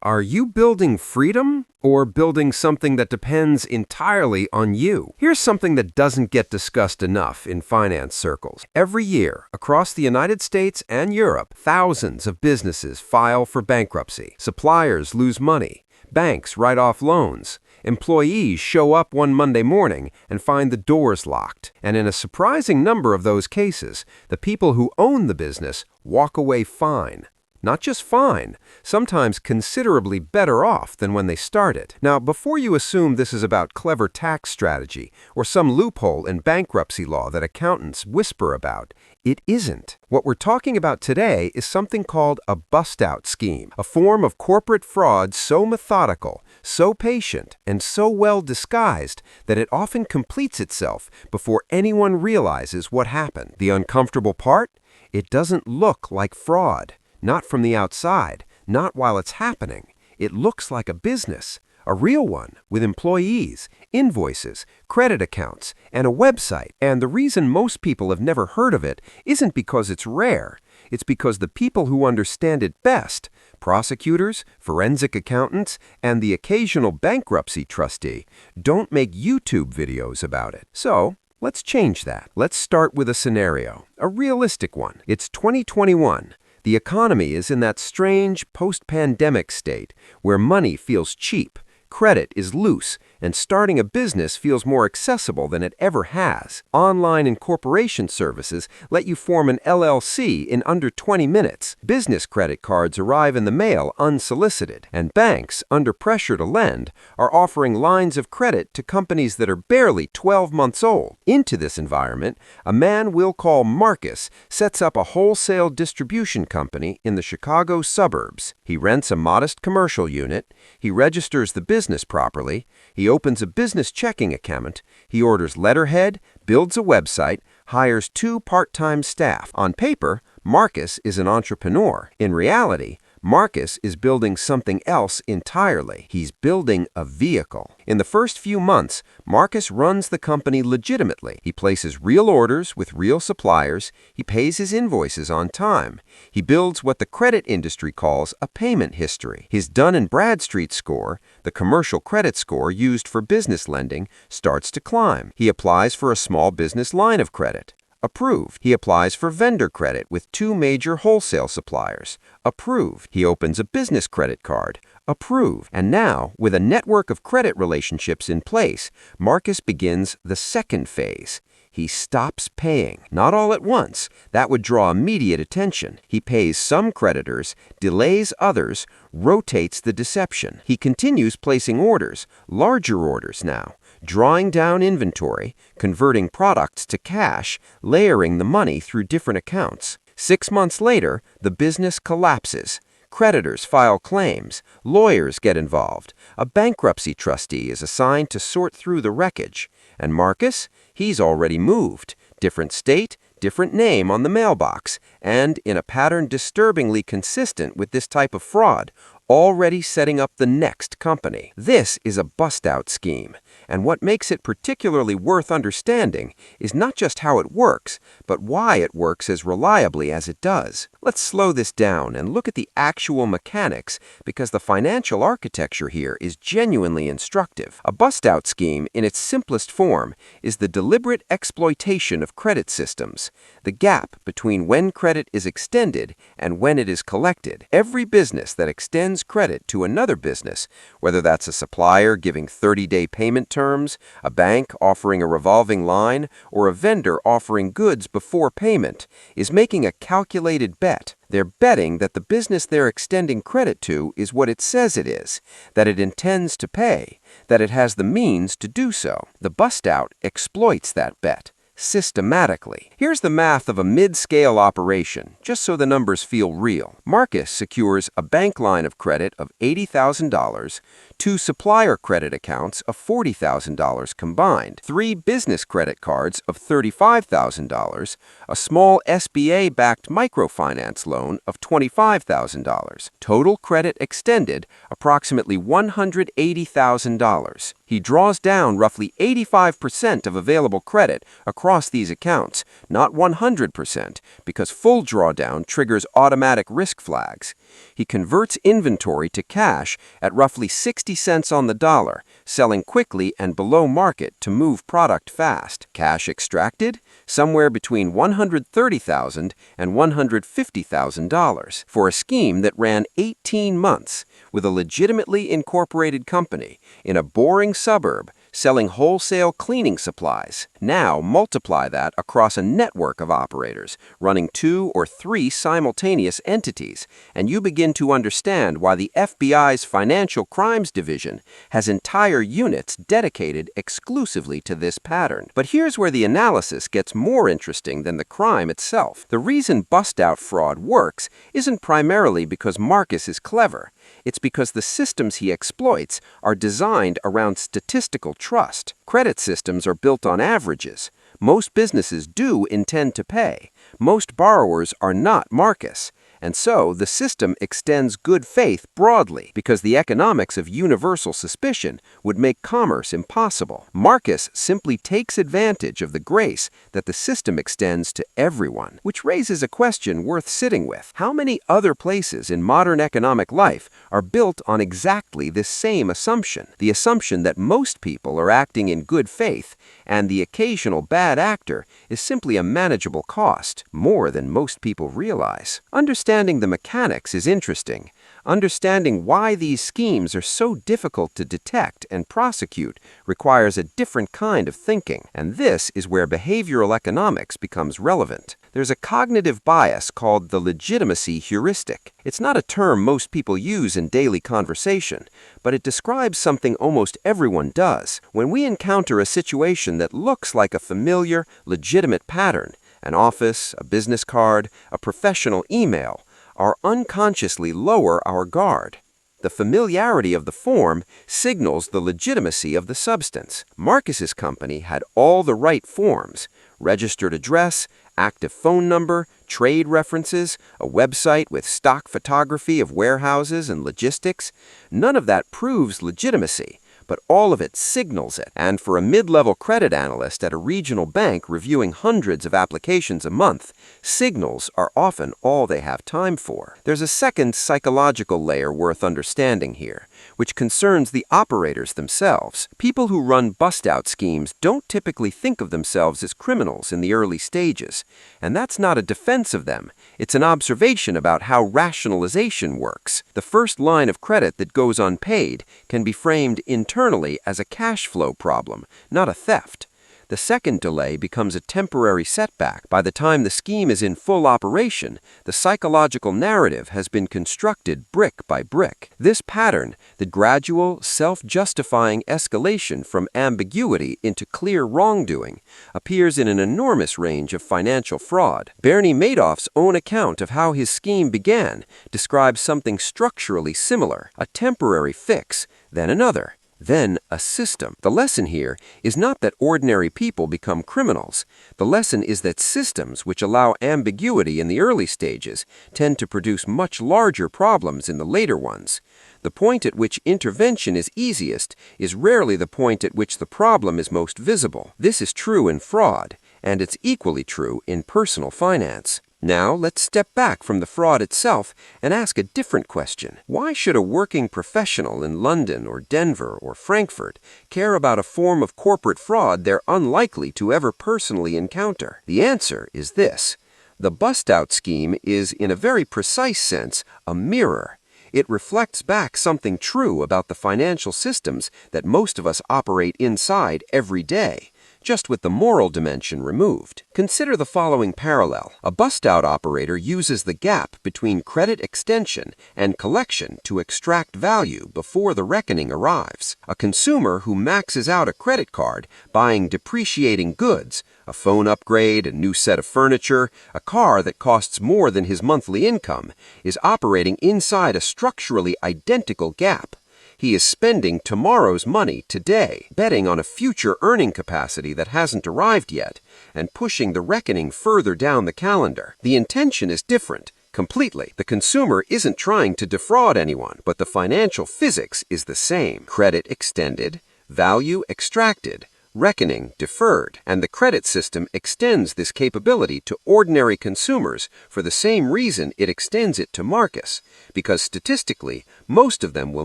Are you building freedom or building something that depends entirely on you? Here's something that doesn't get discussed enough in finance circles. Every year, across the United States and Europe, thousands of businesses file for bankruptcy. Suppliers lose money. Banks write off loans. Employees show up one Monday morning and find the doors locked. And in a surprising number of those cases, the people who own the business walk away fine. Not just fine, sometimes considerably better off than when they started. Now, before you assume this is about clever tax strategy or some loophole in bankruptcy law that accountants whisper about, it isn't. What we're talking about today is something called a bust-out scheme, a form of corporate fraud so methodical, so patient, and so well disguised that it often completes itself before anyone realizes what happened. The uncomfortable part? It doesn't look like fraud. Not from the outside, not while it's happening. It looks like a business, a real one, with employees, invoices, credit accounts, and a website. And the reason most people have never heard of it isn't because it's rare. It's because the people who understand it best, prosecutors, forensic accountants, and the occasional bankruptcy trustee, don't make YouTube videos about it. So, let's change that. Let's start with a scenario, a realistic one. It's 2021. The economy is in that strange post-pandemic state where money feels cheap, credit is loose, and starting a business feels more accessible than it ever has. Online incorporation services let you form an LLC in under 20 minutes. Business credit cards arrive in the mail unsolicited, and banks, under pressure to lend, are offering lines of credit to companies that are barely 12 months old. Into this environment, a man we'll call Marcus sets up a wholesale distribution company in the Chicago suburbs. He rents a modest commercial unit, he registers the business properly, he opens a business checking account, he orders letterhead, builds a website, hires 2 part-time staff. On paper, Marcus is an entrepreneur. In reality, Marcus is building something else entirely. He's building a vehicle. In the first few months, Marcus runs the company legitimately. He places real orders with real suppliers. He pays his invoices on time. He builds what the credit industry calls a payment history. His Dun & Bradstreet score, the commercial credit score used for business lending, starts to climb. He applies for a small business line of credit. Approved. He applies for vendor credit with 2 major wholesale suppliers. Approved. He opens a business credit card. Approved. And now, with a network of credit relationships in place, Marcus begins the second phase. He stops paying. Not all at once. That would draw immediate attention. He pays some creditors, delays others, rotates the deception. He continues placing orders, larger orders now, drawing down inventory, converting products to cash, layering the money through different accounts. 6 months later, the business collapses. Creditors file claims. Lawyers get involved. A bankruptcy trustee is assigned to sort through the wreckage. And Marcus? He's already moved. Different state, different name on the mailbox, and, in a pattern disturbingly consistent with this type of fraud, already setting up the next company. This is a bust-out scheme, and what makes it particularly worth understanding is not just how it works, but why it works as reliably as it does. Let's slow this down and look at the actual mechanics, because the financial architecture here is genuinely instructive. A bust-out scheme, in its simplest form, is the deliberate exploitation of credit systems, the gap between when credit is extended and when it is collected. Every business that extends credit to another business, whether that's a supplier giving 30-day payment terms, a bank offering a revolving line, or a vendor offering goods before payment, is making a calculated bet. They're betting that the business they're extending credit to is what it says it is, that it intends to pay, that it has the means to do so. The bust-out exploits that bet systematically. Here's the math of a mid-scale operation, just so the numbers feel real. Marcus secures a bank line of credit of $80,000, 2 supplier credit accounts of $40,000 combined, 3 business credit cards of $35,000, a small SBA-backed microfinance loan of $25,000. Total credit extended, approximately $180,000. He draws down roughly 85% of available credit across across these accounts, not 100%, because full drawdown triggers automatic risk flags. He converts inventory to cash at roughly 60 cents on the dollar, selling quickly and below market to move product fast. Cash extracted? Somewhere between $130,000 and $150,000 for a scheme that ran 18 months with a legitimately incorporated company in a boring suburb selling wholesale cleaning supplies. Now multiply that across a network of operators running 2 or 3 simultaneous entities, and you begin to understand why the FBI's Financial Crimes Division has entire units dedicated exclusively to this pattern. But here's where the analysis gets more interesting than the crime itself. The reason bust-out fraud works isn't primarily because Marcus is clever. It's because the systems he exploits are designed around statistical trust. Credit systems are built on averages. Most businesses do intend to pay. Most borrowers are not Marcus. And so the system extends good faith broadly because the economics of universal suspicion would make commerce impossible. Marcus simply takes advantage of the grace that the system extends to everyone, which raises a question worth sitting with. How many other places in modern economic life are built on exactly this same assumption? The assumption that most people are acting in good faith and the occasional bad actor is simply a manageable cost, more than most people realize. Understanding the mechanics is interesting. Understanding why these schemes are so difficult to detect and prosecute requires a different kind of thinking, and this is where behavioral economics becomes relevant. There's a cognitive bias called the legitimacy heuristic. It's not a term most people use in daily conversation, but it describes something almost everyone does. When we encounter a situation that looks like a familiar, legitimate pattern, an office, a business card, a professional email, are unconsciously lower our guard. The familiarity of the form signals the legitimacy of the substance. Marcus's company had all the right forms: registered address, active phone number, trade references, a website with stock photography of warehouses and logistics. None of that proves legitimacy, but all of it signals it. And for a mid-level credit analyst at a regional bank reviewing hundreds of applications a month, signals are often all they have time for. There's a second psychological layer worth understanding here, which concerns the operators themselves. People who run bust-out schemes don't typically think of themselves as criminals in the early stages, and that's not a defense of them. It's an observation about how rationalization works. The first line of credit that goes unpaid can be framed internally as a cash flow problem, not a theft. The second delay becomes a temporary setback. By the time the scheme is in full operation, the psychological narrative has been constructed brick by brick. This pattern, the gradual, self-justifying escalation from ambiguity into clear wrongdoing, appears in an enormous range of financial fraud. Bernie Madoff's own account of how his scheme began describes something structurally similar: a temporary fix, then another, then a system. The lesson here is not that ordinary people become criminals. The lesson is that systems which allow ambiguity in the early stages tend to produce much larger problems in the later ones. The point at which intervention is easiest is rarely the point at which the problem is most visible. This is true in fraud, and it's equally true in personal finance. Now, let's step back from the fraud itself and ask a different question. Why should a working professional in London or Denver or Frankfurt care about a form of corporate fraud they're unlikely to ever personally encounter? The answer is this: the bust-out scheme is, in a very precise sense, a mirror. It reflects back something true about the financial systems that most of us operate inside every day, just with the moral dimension removed. Consider the following parallel. A bust-out operator uses the gap between credit extension and collection to extract value before the reckoning arrives. A consumer who maxes out a credit card, buying depreciating goods, a phone upgrade, a new set of furniture, a car that costs more than his monthly income, is operating inside a structurally identical gap. He is spending tomorrow's money today, betting on a future earning capacity that hasn't arrived yet, and pushing the reckoning further down the calendar. The intention is different, completely. The consumer isn't trying to defraud anyone, but the financial physics is the same. Credit extended, value extracted, reckoning deferred, and the credit system extends this capability to ordinary consumers for the same reason it extends it to Marcus, because statistically, most of them will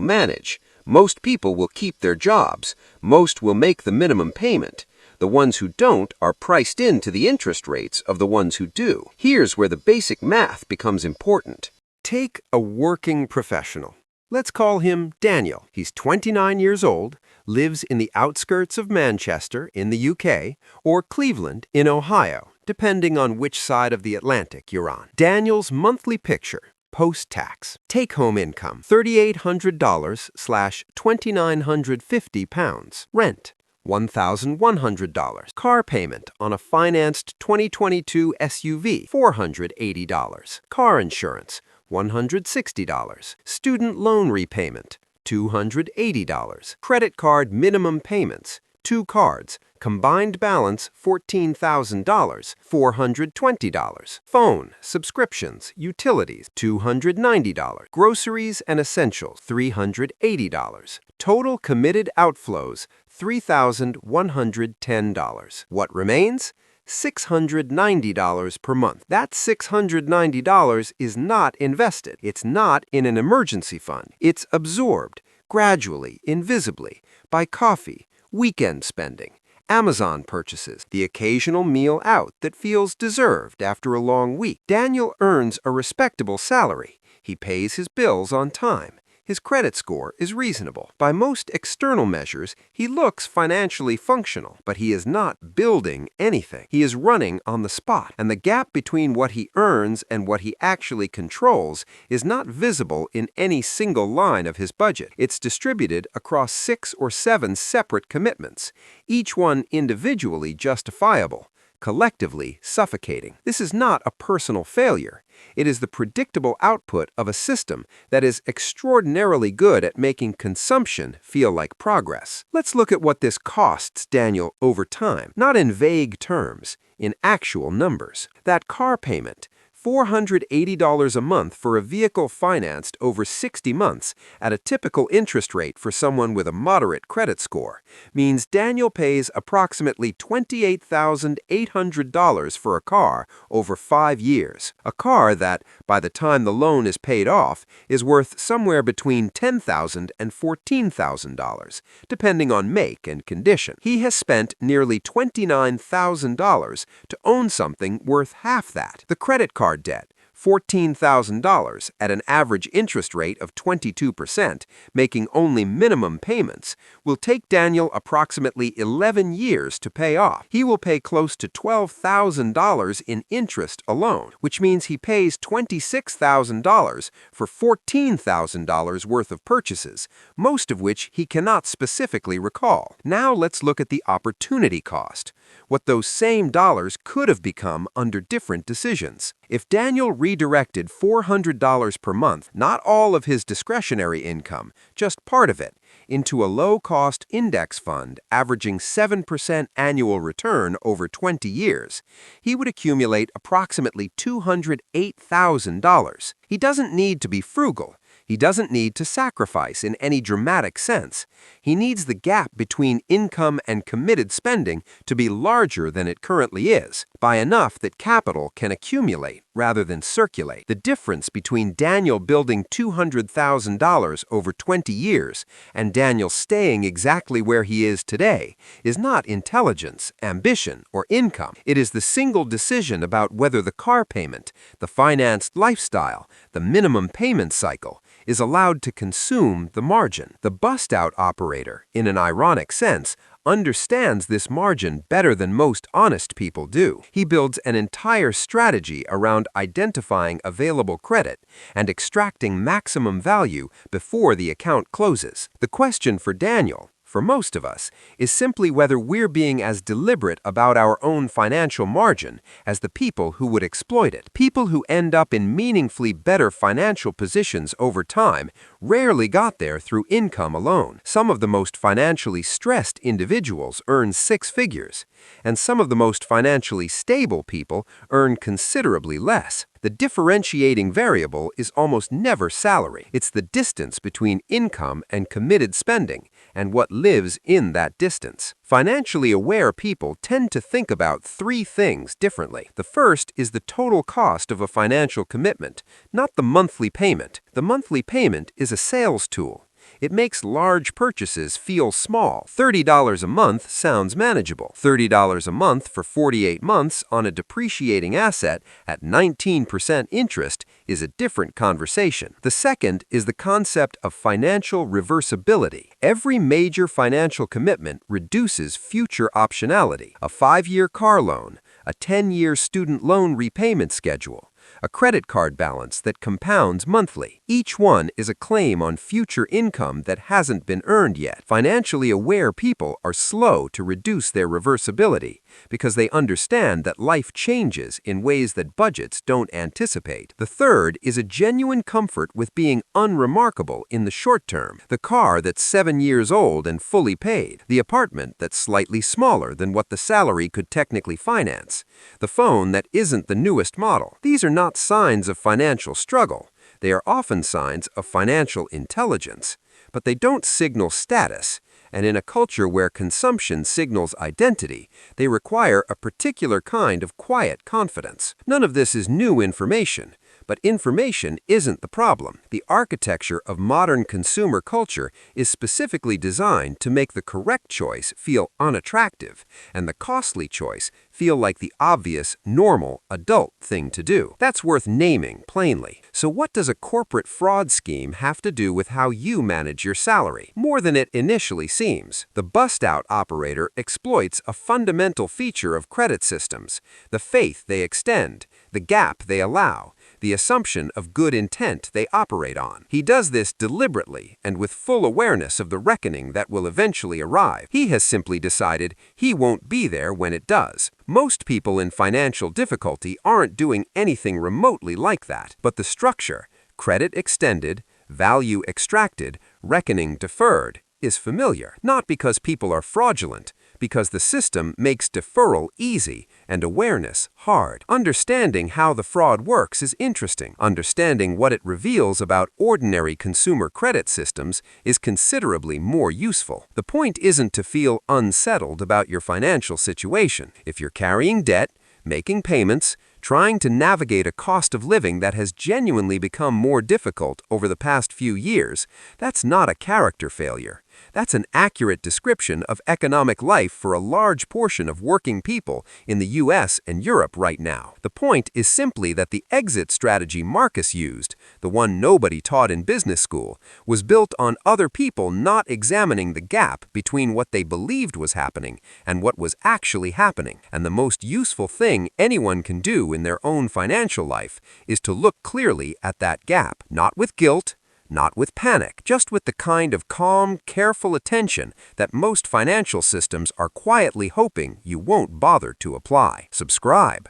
manage. Most people will keep their jobs. Most will make the minimum payment. The ones who don't are priced into the interest rates of the ones who do. Here's where the basic math becomes important. Take a working professional. Let's call him Daniel. He's 29 years old, lives in the outskirts of Manchester in the UK or Cleveland in Ohio, depending on which side of the Atlantic you're on. Daniel's monthly picture, post-tax. Take-home income, $3,800/£2,950. Rent, $1,100. Car payment on a financed 2022 SUV, $480. Car insurance, $160. Student loan repayment, $280. Credit card minimum payments, 2 cards, combined balance $14,000, $420. Phone, subscriptions, utilities, $290. Groceries and essentials, $380. Total committed outflows, $3,110. What remains? $690 per month. That $690 is not invested. It's not in an emergency fund. It's absorbed, gradually, invisibly, by coffee, weekend spending, Amazon purchases, the occasional meal out that feels deserved after a long week. Daniel earns a respectable salary. He pays his bills on time. His credit score is reasonable. By most external measures, he looks financially functional, but he is not building anything. He is running on the spot, and the gap between what he earns and what he actually controls is not visible in any single line of his budget. It's distributed across 6 or 7 separate commitments, each one individually justifiable, collectively suffocating. This is not a personal failure. It is the predictable output of a system that is extraordinarily good at making consumption feel like progress. Let's look at what this costs Daniel over time, not in vague terms, in actual numbers. That car payment, $480 a month for a vehicle financed over 60 months at a typical interest rate for someone with a moderate credit score, means Daniel pays approximately $28,800 for a car over 5 years. A car that, by the time the loan is paid off, is worth somewhere between $10,000 and $14,000, depending on make and condition. He has spent nearly $29,000 to own something worth half that. The credit card debt, $14,000 at an average interest rate of 22%, making only minimum payments, will take Daniel approximately 11 years to pay off. He will pay close to $12,000 in interest alone, which means he pays $26,000 for $14,000 worth of purchases, most of which he cannot specifically recall. Now let's look at the opportunity cost, what those same dollars could have become under different decisions. If Daniel redirected $400 per month, not all of his discretionary income, just part of it, into a low-cost index fund averaging 7% annual return over 20 years, he would accumulate approximately $208,000. He doesn't need to be frugal. He doesn't need to sacrifice in any dramatic sense. He needs the gap between income and committed spending to be larger than it currently is, by enough that capital can accumulate rather than circulate. The difference between Daniel building $200,000 over 20 years and Daniel staying exactly where he is today is not intelligence, ambition, or income. It is the single decision about whether the car payment, the financed lifestyle, the minimum payment cycle, is allowed to consume the margin. The bust-out operator, in an ironic sense, understands this margin better than most honest people do. He builds an entire strategy around identifying available credit and extracting maximum value before the account closes. The question for Daniel, for most of us, is simply whether we're being as deliberate about our own financial margin as the people who would exploit it. People who end up in meaningfully better financial positions over time rarely got there through income alone. Some of the most financially stressed individuals earn 6 figures, and some of the most financially stable people earn considerably less. The differentiating variable is almost never salary. It's the distance between income and committed spending, and what lives in that distance. Financially aware people tend to think about three things differently. The first is the total cost of a financial commitment, not the monthly payment. The monthly payment is a sales tool. It makes large purchases feel small. $30 a month sounds manageable. $30 a month for 48 months on a depreciating asset at 19% interest is a different conversation. The second is the concept of financial reversibility. Every major financial commitment reduces future optionality. A 5-year car loan, a 10-year student loan repayment schedule, a credit card balance that compounds monthly. Each one is a claim on future income that hasn't been earned yet. Financially aware people are slow to reduce their reversibility because they understand that life changes in ways that budgets don't anticipate. The third is a genuine comfort with being unremarkable in the short term. The car that's 7 years old and fully paid. The apartment that's slightly smaller than what the salary could technically finance. The phone that isn't the newest model. These are not signs of financial struggle. They are often signs of financial intelligence, but they don't signal status. And in a culture where consumption signals identity, they require a particular kind of quiet confidence. None of this is new information, but information isn't the problem. The architecture of modern consumer culture is specifically designed to make the correct choice feel unattractive and the costly choice feel like the obvious, normal, adult thing to do. That's worth naming plainly. So what does a corporate fraud scheme have to do with how you manage your salary? More than it initially seems. The bust-out operator exploits a fundamental feature of credit systems, the faith they extend, the gap they allow, the assumption of good intent they operate on. He does this deliberately and with full awareness of the reckoning that will eventually arrive. He has simply decided he won't be there when it does. Most people in financial difficulty aren't doing anything remotely like that, but the structure, credit extended, value extracted, reckoning deferred, is familiar. Not because people are fraudulent, because the system makes deferral easy and awareness hard. Understanding how the fraud works is interesting. Understanding what it reveals about ordinary consumer credit systems is considerably more useful. The point isn't to feel unsettled about your financial situation. If you're carrying debt, making payments, trying to navigate a cost of living that has genuinely become more difficult over the past few years, that's not a character failure. That's an accurate description of economic life for a large portion of working people in the US and Europe right now. The point is simply that the exit strategy Marcus used, the one nobody taught in business school, was built on other people not examining the gap between what they believed was happening and what was actually happening. And the most useful thing anyone can do in their own financial life is to look clearly at that gap, not with guilt, not with panic, just with the kind of calm, careful attention that most financial systems are quietly hoping you won't bother to apply. Subscribe.